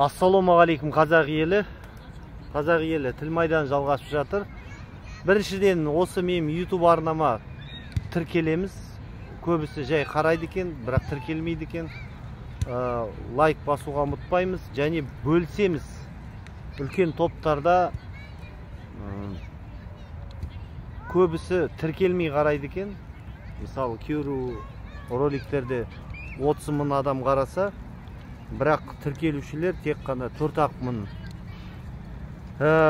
Ассалаумағалейкум қазақ елі. Қазақ елі тіл майдан жалғасып жатыр. Біріншіден осы мен YouTube арнама тіркелеміз. Көбісі жай қарайды екен, бірақ тіркелмейді екен. Лайк басуға ұмытпаймыз және бөлсеміз. Үлкен топтарда көбісі тіркелмей қарайды екен. Мысалы, кейбір роликтерде 30 мың адам қараса, бірақ тіркелушілер тек қана 4-ақ мың.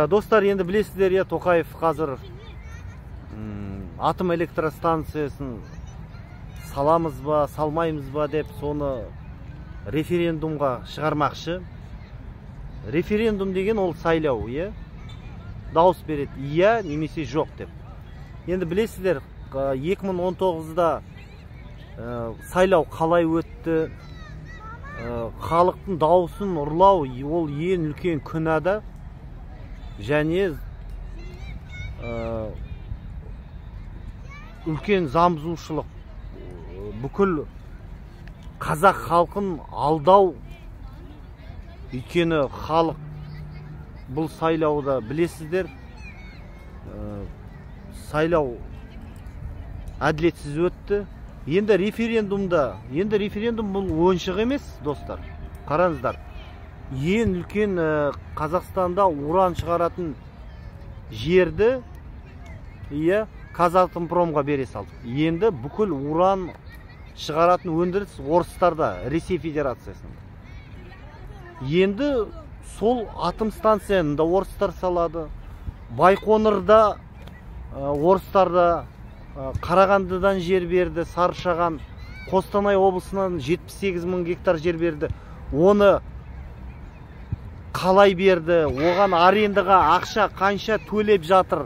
Достар, енді білесіздер, Тоқаев қазір атом электростанциясын саламыз ба, салмаймыз ба деп соны референдумға шығармақшы. Референдум деген ол сайлау, дауыс береді, иә немесе жоқ деп. Енді білесіздер, 2019-да сайлау қалай өтті, халықтың дауысын ұрлау ол ең үлкен күнәда, және үлкен заңбұзушылық. Бүкіл қазақ халқын алдау, өйткені халық бұл сайлауда білесіздер, сайлау әділетсіз өтті. Енді референдум бұл ойыншық емес, достар. Қараңыздар. Ең үлкен Қазақстанда уран шығаратын жерді Казатомпромға бере салды. Енді бүкіл уран шығаратын өндіріс орыстарда, Ресей Федерациясында. Енді сол атом станцияны да орыстар салады. Байқоңырда орыстарда, Қарағандыдан жер берді, Сарышаған, Қостанай облысынан 78 мың гектар жер берді. Оны қалай берді, оған арендаға ақша қанша төлеп жатыр,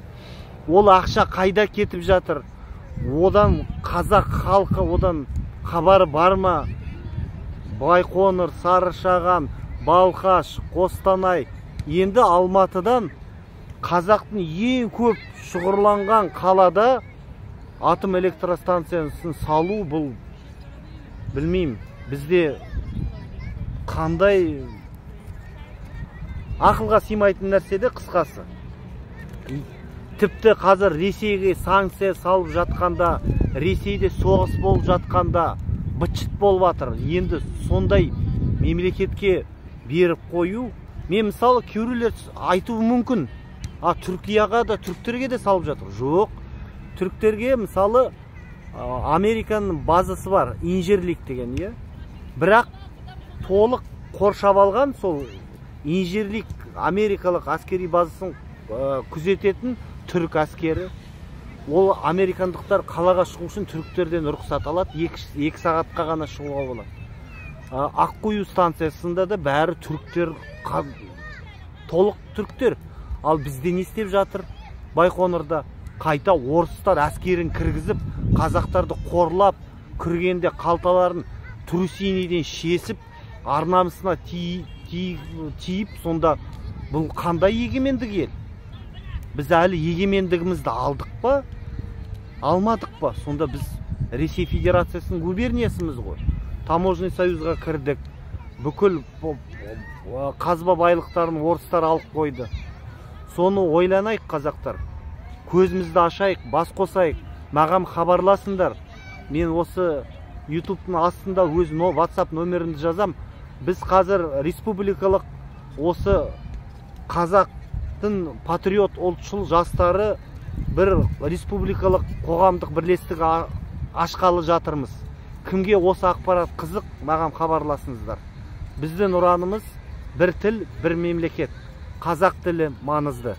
ол ақша қайда кетіп жатыр, одан қазақ халқы одан хабары бар ма? Байқоңыр, Сарышаған, Балқаш, Қостанай, енді Алматыдан қазақтың ең көп шұғырланған қалада атом электростанциясын салу, бұл білмеймін, бізде қандай ақылға сыймайтын нәрседе, қысқасы. Тіпті қазір Ресейге санкция салып жатқанда, Ресейде соғыс болып жатқанда быт-шыт болып жатыр. Енді сондай мемлекетке беріп қою, мен мысалы кейбіреулер айтуы мүмкін, Түркияға да, түріктерге де салып жатыр. Жоқ, түріктерге мысалы Американың базасы бар, инжерлик деген, бірақ толық қоршап алған сол инжерлик америкалық әскери базасын күзететін түрік әскері. Ол американдықтар қалаға шығу үшін түріктерден рұқсат алады, 2 сағатқа ғана шығуға болады. Аққою станциясында да бәрі түріктер, толық түріктер. Ал бізде не істеп жатыр? Байқоңырда қайта орыстар әскерін кіргізіп, қазақтарды қорлап, кіргенде қалталарын трусиниден шесіп, арнамысына тиіп, сонда бұл қандай егемендік ел? Біз әлі егемендігімізді алдық па? Алмадық па? Сонда біз Ресей Федерациясының губерниясымыз ғой. Таможный союзға кірдік. Бүкіл қазба байлықтарын орыстар алып қойды. Соны ойланайық, қазақтар. Көзімізді ашайық, бас қосайық. Маған хабарласыңдар. Мен осы YouTube'ның астында өз WhatsApp нөмірімді жазам. Біз қазір республикалық осы қазақтың патриот ұлтшыл жастары бір республикалық қоғамдық бірлестік ашқалы жатырмыз. Кімге осы ақпарат қызық, маған хабарласыңыздар. Біздің ұранымыз бір тіл, бір мемлекет. Қазақ тілі маңызды.